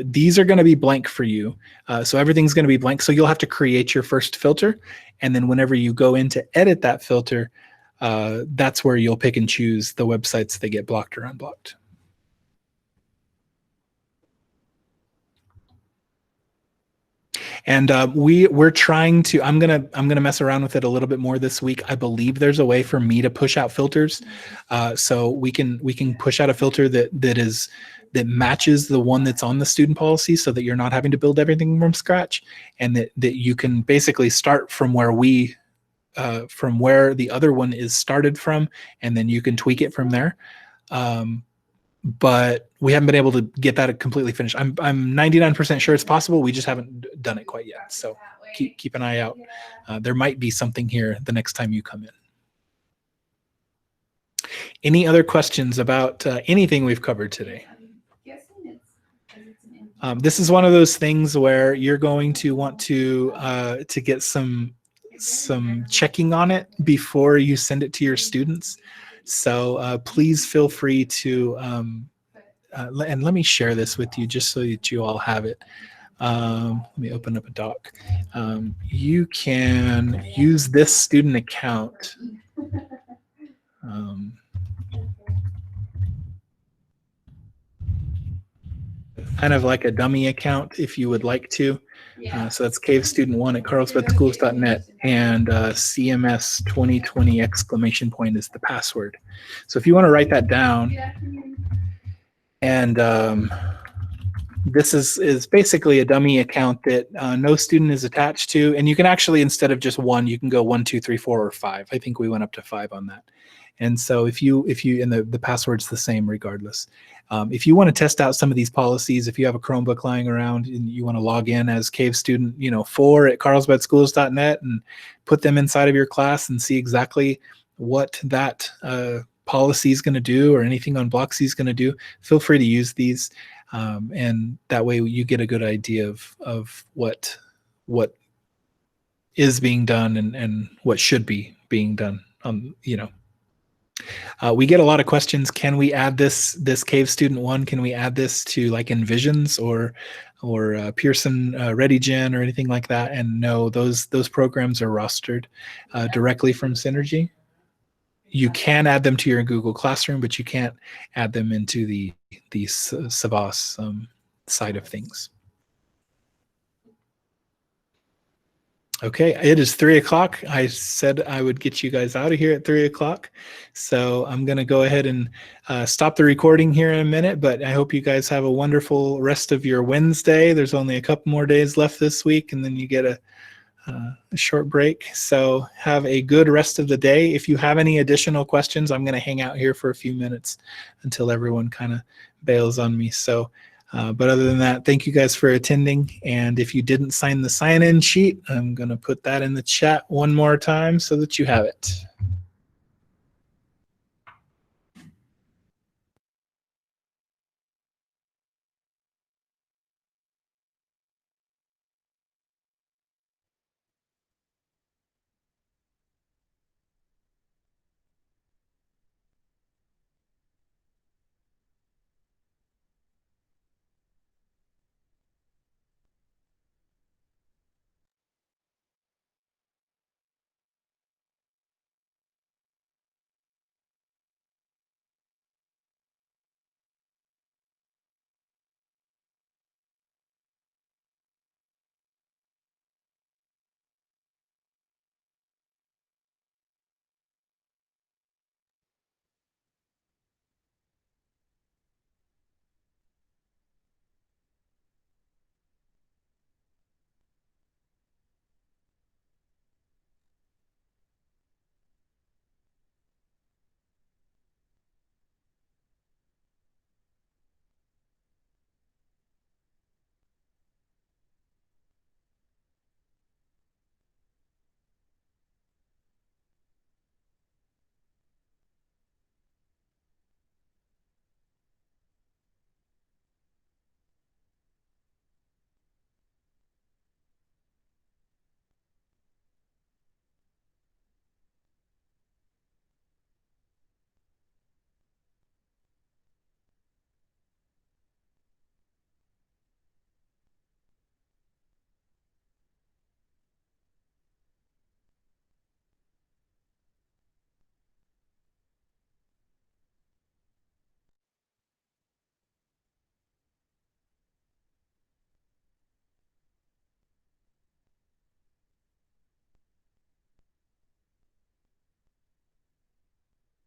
S1: these are going to be blank for you. So everything's going to be blank. So you'll have to create your first filter. And then whenever you go in to edit that filter, that's where you'll pick and choose the websites that get blocked or unblocked. And we're trying to. I'm gonna mess around with it a little bit more this week. I believe there's a way for me to push out filters, so we can push out a filter that matches the one that's on the student policy, so that you're not having to build everything from scratch, and that you can basically start from where from where the other one is started from, and then you can tweak it from there. But we haven't been able to get that completely finished. I'm 99% sure it's possible. We just haven't done it quite yet. So keep an eye out. There might be something here the next time you come in. Any other questions about anything we've covered today? This is one of those things where you're going to want to get some checking on it before you send it to your students. So please feel free to, and let me share this with you just so that you all have it. Let me open up a doc. You can use this student account. Kind of like a dummy account if you would like to. So that's cavestudent1 at carlsbadschools.net, and CMS 2020 exclamation point is the password. So if you want to write that down, and this is basically a dummy account that no student is attached to, and you can actually, instead of just one, you can go 1, 2, 3, 4, or 5. I think we went up to 5 on that. And so if you and the password's the same regardless. If you want to test out some of these policies, if you have a Chromebook lying around and you want to log in as Cave Student, 4 at carlsbadschools.net and put them inside of your class and see exactly what that policy is going to do or anything on Blocksi is going to do, feel free to use these. And that way you get a good idea of what is being done and what should be being done. We get a lot of questions. Can we add this Cave Student 1? Can we add this to like Envisions or Pearson ReadyGen or anything like that? And no, those programs are rostered directly from Synergy. You can add them to your Google Classroom, but you can't add them into the Savas side of things. Okay, it is 3 o'clock. I said I would get you guys out of here at 3 o'clock. So I'm going to go ahead and stop the recording here in a minute, but I hope you guys have a wonderful rest of your Wednesday. There's only a couple more days left this week, and then you get a short break. So have a good rest of the day. If you have any additional questions, I'm going to hang out here for a few minutes until everyone kind of bails on me. So but other than that, thank you guys for attending. And if you didn't sign the sign-in sheet, I'm going to put that in the chat one more time so that you have it.